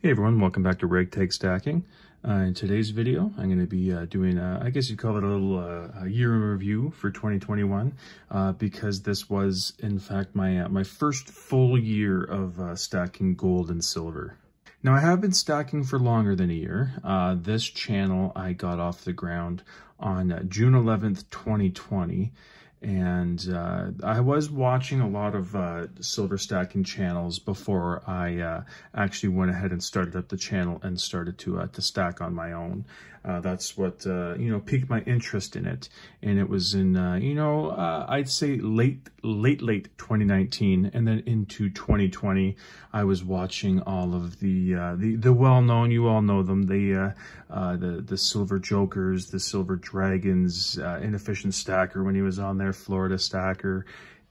Hey everyone, welcome back to Ragtag Stacking. In today's video, I'm going to be doing, I guess you'd call it a little year in review for 2021, because this was, in fact, my first full year of stacking gold and silver. Now, I have been stacking for longer than a year. This channel I got off the ground on June 11th, 2020. And I was watching a lot of silver stacking channels before I actually went ahead and started up the channel and started to stack on my own. That's what piqued my interest in it, and it was in I'd say late 2019, and then into 2020. I was watching all of the well-known, you all know them, the Silver Jokers, the Silver Dragons, Inefficient Stacker when he was on there, Florida Stacker,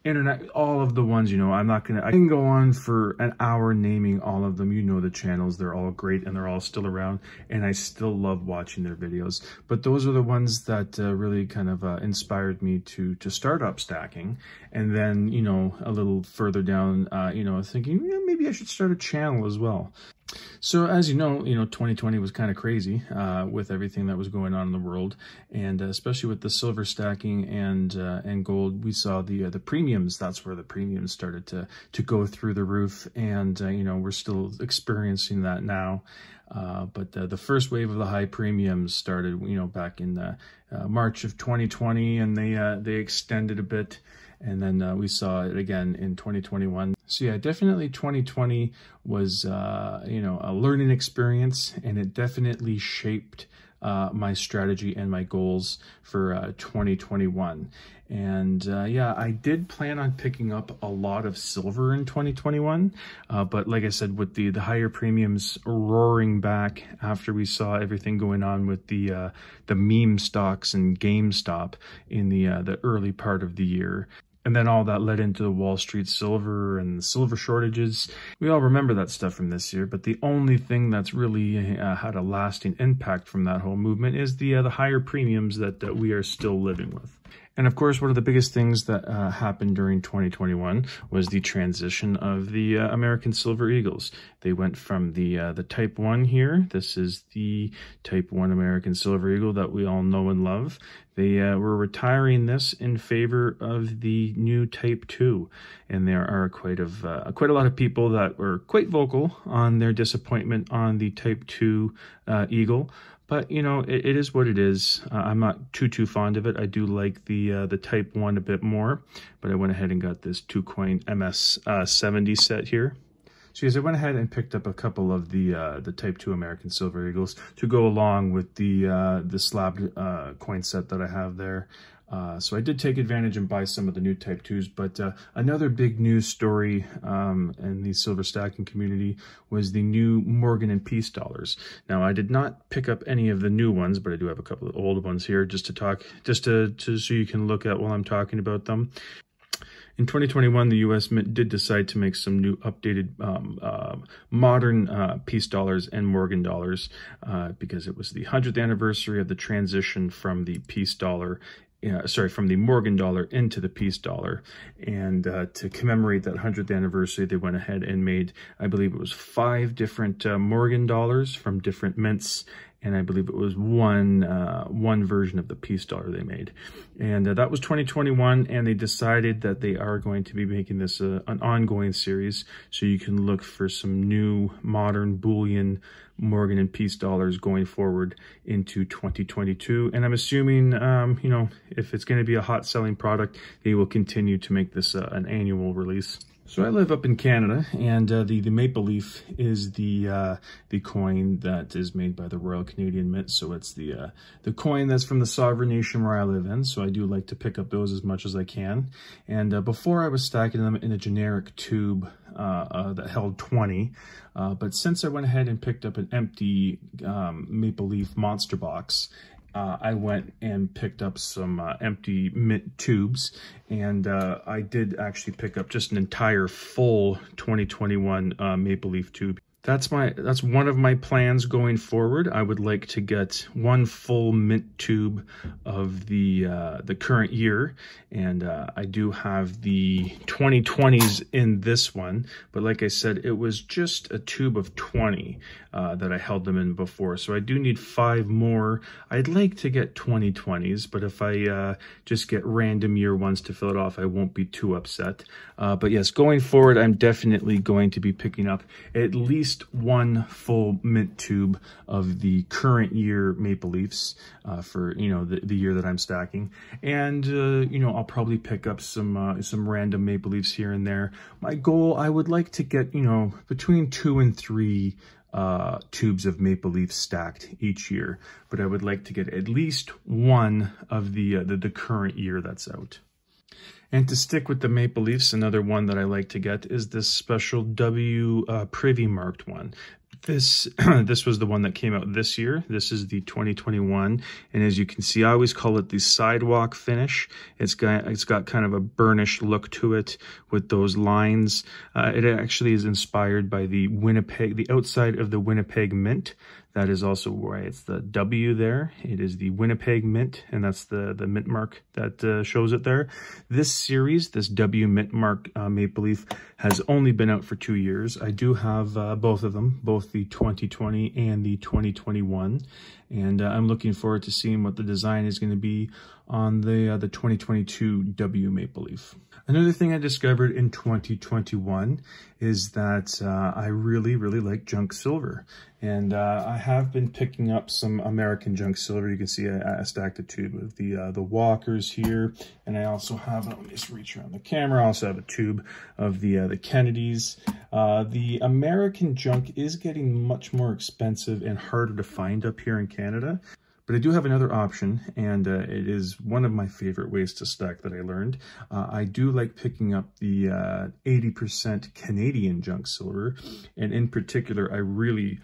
Internet, all of the ones, I can go on for an hour naming all of them. You know the channels, they're all great and they're all still around, and I still love watching their videos. But those are the ones that really kind of inspired me to start up stacking. And then, a little further down, thinking, maybe I should start a channel as well. So as you know, 2020 was kind of crazy with everything that was going on in the world, and especially with the silver stacking and gold, we saw the premiums. That's where the premiums started to go through the roof, and we're still experiencing that now. But the first wave of the high premiums started, back in March of 2020, and they extended a bit. And then we saw it again in 2021. So yeah, definitely 2020 was, a learning experience, and it definitely shaped my strategy and my goals for 2021. And yeah, I did plan on picking up a lot of silver in 2021, but like I said, with the higher premiums roaring back after we saw everything going on with the meme stocks and GameStop in the early part of the year. And then all that led into the Wall Street silver and the silver shortages. We all remember that stuff from this year, but the only thing that's really had a lasting impact from that whole movement is the higher premiums that we are still living with. And of course, one of the biggest things that happened during 2021 was the transition of the American Silver Eagles. They went from the Type 1 here. This is the Type 1 American Silver Eagle that we all know and love. They were retiring this in favor of the new Type 2. And there are quite a lot of people that were quite vocal on their disappointment on the Type 2 Eagle. But, it is what it is. I'm not too fond of it. I do like the Type 1 a bit more, but I went ahead and got this 2-coin MS70 set here. So yes, I went ahead and picked up a couple of the Type 2 American Silver Eagles to go along with the slab coin set that I have there. So I did take advantage and buy some of the new Type 2s, but another big news story in the silver stacking community was the new Morgan and Peace dollars. Now, I did not pick up any of the new ones, but I do have a couple of old ones here just to so you can look at while I'm talking about them. In 2021, the U.S. Mint did decide to make some new updated modern peace dollars and Morgan dollars because it was the 100th anniversary of the transition from the peace dollar from the Morgan dollar into the peace dollar. And to commemorate that 100th anniversary, they went ahead and made, I believe it was 5 different Morgan dollars from different mints. And I believe it was one version of the peace dollar they made. And that was 2021, and they decided that they are going to be making this an ongoing series, so you can look for some new modern bullion Morgan and Peace dollars going forward into 2022. And I'm assuming, if it's going to be a hot selling product, they will continue to make this an annual release. So I live up in Canada, and the Maple Leaf is the coin that is made by the Royal Canadian Mint. So it's the coin that's from the sovereign nation where I live in. So I do like to pick up those as much as I can. And before I was stacking them in a generic tube that held 20. But since I went ahead and picked up an empty Maple Leaf monster box, I went and picked up some empty mint tubes, and I did actually pick up just an entire full 2021 Maple Leaf tube. That's one of my plans going forward. I would like to get one full mint tube of the current year, and I do have the 2020s in this one, but like I said, it was just a tube of 20 that I held them in before, so I do need 5 more. I'd like to get 2020s, but if I just get random year ones to fill it off, I won't be too upset. But yes, going forward, I'm definitely going to be picking up at least one full mint tube of the current year Maple Leafs for, you know, the year that I'm stacking. And, you know, I'll probably pick up some random Maple Leafs here and there. My goal, I would like to get, you know, between 2 and 3 tubes of Maple Leafs stacked each year, but I would like to get at least one of the current year that's out. And to stick with the Maple Leafs, another one that I like to get is this special W Privy marked one. This was the one that came out this year. This is the 2021, and as you can see, I always call it the sidewalk finish. It's got kind of a burnished look to it with those lines. It actually is inspired by the outside of the Winnipeg Mint. That is also why it's the W there. It is the Winnipeg Mint, and that's the mint mark that shows it there. This series, this W mint mark Maple Leaf, has only been out for 2 years. I do have both of them, both the 2020 and the 2021, and I'm looking forward to seeing what the design is going to be on the 2022 W Maple Leaf. Another thing I discovered in 2021 is that I really like junk silver. And I have been picking up some American junk silver. You can see I stacked a tube of the Walkers here. And I also have, let me just reach around the camera, I also have a tube of the Kennedys. The American junk is getting much more expensive and harder to find up here in Canada. But I do have another option, and it is one of my favorite ways to stack that I learned. I do like picking up the 80% Canadian junk silver, and in particular, I really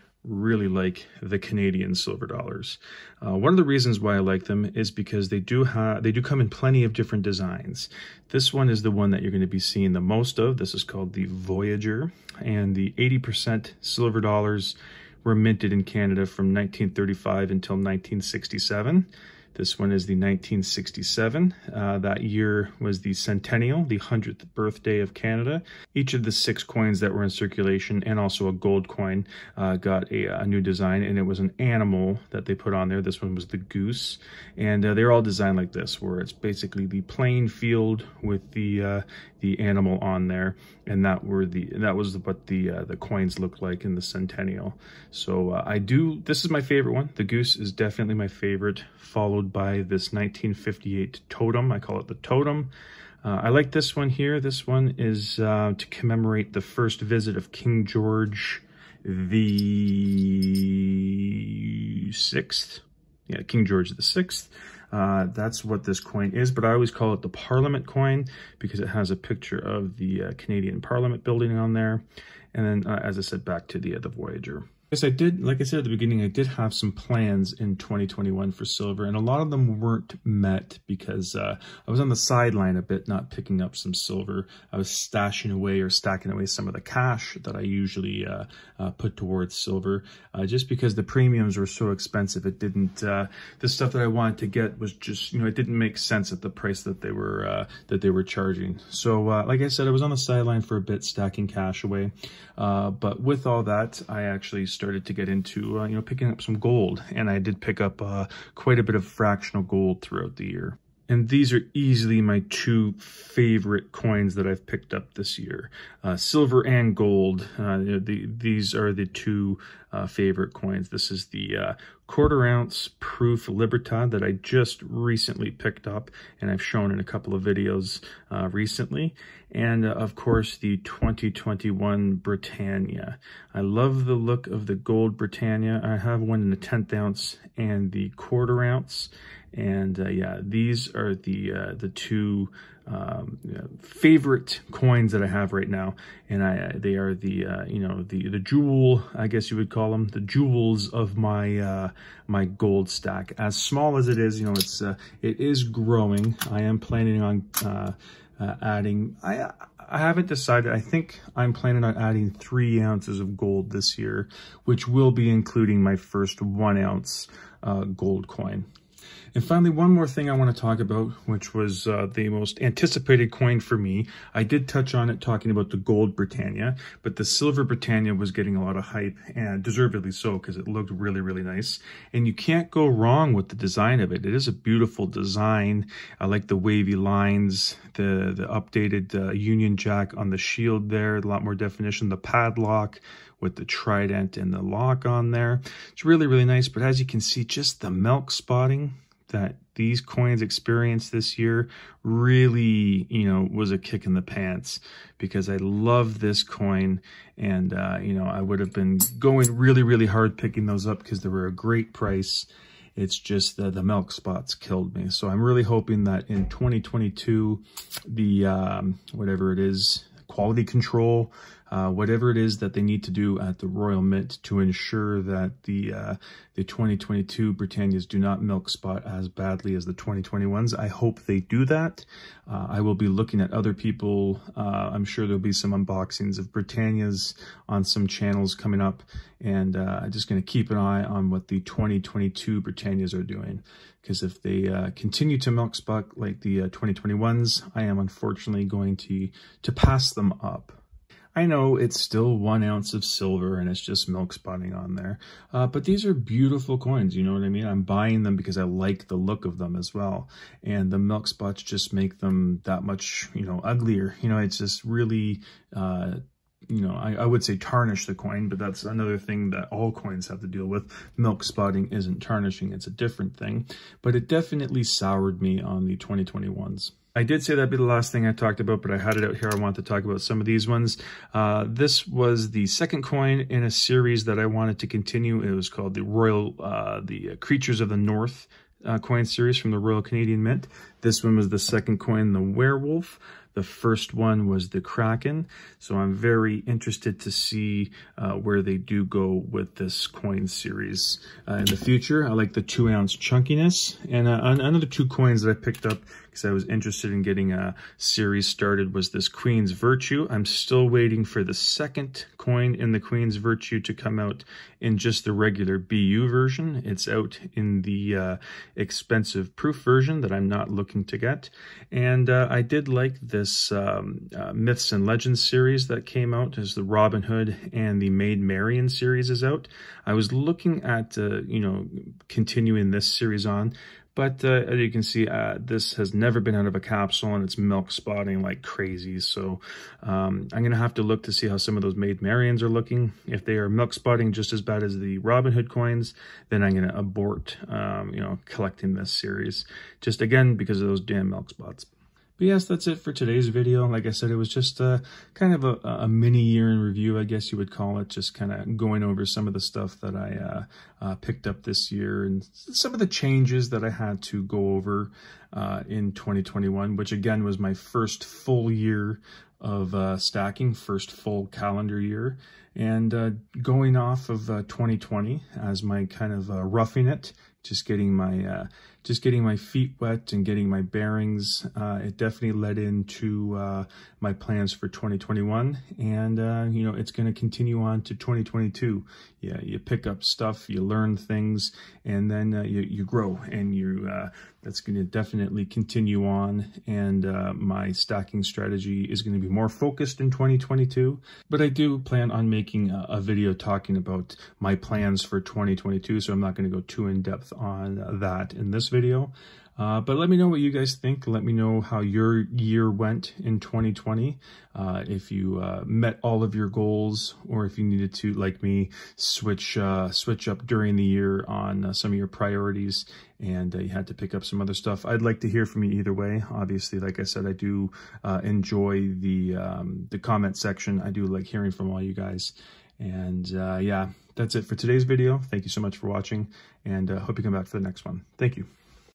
like the Canadian silver dollars. One of the reasons why I like them is because they do come in plenty of different designs. This one is the one that you're going to be seeing the most of. This is called the Voyager, and the 80% silver dollars were minted in Canada from 1935 until 1967. This one is the 1967. That year was the centennial, the 100th birthday of Canada. Each of the 6 coins that were in circulation, and also a gold coin, got a new design, and it was an animal that they put on there. This one was the goose, and they're all designed like this, where it's basically the plain field with the animal on there, and that was what the coins looked like in the centennial. So this is my favorite one. The goose is definitely my favorite, followed by this 1958 totem. I call it the totem. I like this one here. This one is to commemorate the first visit of King George the Sixth. Yeah, King George the Sixth. That's what this coin is, but I always call it the Parliament coin because it has a picture of the Canadian Parliament building on there. And then, as I said, back to the Voyager. Yes, I did, like I said at the beginning, I did have some plans in 2021 for silver, and a lot of them weren't met because I was on the sideline a bit, not picking up some silver. I was stashing away or stacking away some of the cash that I usually put towards silver, just because the premiums were so expensive. It didn't, the stuff that I wanted to get was just, you know, it didn't make sense at the price that they were charging. So, like I said, I was on the sideline for a bit, stacking cash away. But with all that, I actually started to get into, you know, picking up some gold, and I did pick up quite a bit of fractional gold throughout the year. And these are easily my 2 favorite coins that I've picked up this year. Silver and gold, these are the 2 favorite coins. This is the quarter-ounce proof Libertad that I just recently picked up, and I've shown in a couple of videos recently. And of course, the 2021 Britannia. I love the look of the gold Britannia. I have one in the 10th ounce and the quarter-ounce. And yeah, these are the 2 favorite coins that I have right now, and they are the you know, the jewel, I guess you would call them, the jewels of my my gold stack. As small as it is, you know, it is growing. I am planning on adding. I haven't decided. I think I'm planning on adding 3 ounces of gold this year, which will be including my first 1 ounce gold coin. And finally, one more thing I want to talk about, which was the most anticipated coin for me. I did touch on it talking about the gold Britannia, but the silver Britannia was getting a lot of hype, and deservedly so, because it looked really, really nice. And you can't go wrong with the design of it. It is a beautiful design. I like the wavy lines, the updated Union Jack on the shield there, a lot more definition, the padlock with the trident and the lock on there. It's really, really nice. But as you can see, just the milk spotting that these coins experienced this year really, was a kick in the pants, because I love this coin, and, I would have been going really, really hard picking those up because they were a great price. It's just the milk spots killed me. So I'm really hoping that in 2022, the, whatever it is, quality control, whatever it is that they need to do at the Royal Mint to ensure that the 2022 Britannias do not milk spot as badly as the 2021s. I hope they do that. I will be looking at other people. I'm sure there'll be some unboxings of Britannias on some channels coming up, and I'm just going to keep an eye on what the 2022 Britannias are doing, because if they continue to milk spot like the 2021s, I am unfortunately going to pass them up. I know it's still 1 ounce of silver and it's just milk spotting on there, but these are beautiful coins, you know what I mean? I'm buying them because I like the look of them as well, and the milk spots just make them that much, uglier. It's just really, I would say tarnish the coin, but that's another thing that all coins have to deal with. Milk spotting isn't tarnishing, it's a different thing, but it definitely soured me on the 2021s. I did say that'd be the last thing I talked about, but I had it out here. I want to talk about some of these ones. This was the second coin in a series that I wanted to continue. It was called the the Creatures of the North coin series from the Royal Canadian Mint. This one was the second coin, the Werewolf. The first one was the Kraken. So I'm very interested to see where they do go with this coin series in the future. I like the 2 ounce chunkiness. And another 2 coins that I picked up because I was interested in getting a series started was this Queen's Virtue. I'm still waiting for the second coin in the Queen's Virtue to come out in just the regular BU version. It's out in the expensive proof version that I'm not looking to get. And I did like this Myths and Legends series that came out, as the Robin Hood and the Maid Marian series is out. I was looking at, continuing this series on, but as you can see, this has never been out of a capsule, and it's milk spotting like crazy. So I'm going to have to look to see how some of those Maid Marians are looking. If they are milk spotting just as bad as the Robin Hood coins, then I'm going to abort, collecting this series. Just again, because of those damn milk spots. But yes, that's it for today's video. Like I said, it was just kind of a mini year in review, I guess you would call it. Just kind of going over some of the stuff that I picked up this year and some of the changes that I had to go over in 2021, which again was my first full year of stacking, first full calendar year. And going off of 2020 as my kind of roughing it, just getting my feet wet and getting my bearings. It definitely led into my plans for 2021, and it's going to continue on to 2022. Yeah, you pick up stuff, you learn things, and then you grow, and that's going to definitely continue on. And my stacking strategy is going to be more focused in 2022. But I do plan on making a video talking about my plans for 2022, so I'm not going to go too in depth on that in this video. But let me know what you guys think. Let me know how your year went in 2020. If you met all of your goals, or if you needed to, like me, switch up during the year on some of your priorities, and you had to pick up some other stuff. I'd like to hear from you either way. Obviously, like I said, I do enjoy the comment section. I do like hearing from all you guys. And yeah, that's it for today's video. Thank you so much for watching, and hope you come back for the next one. Thank you.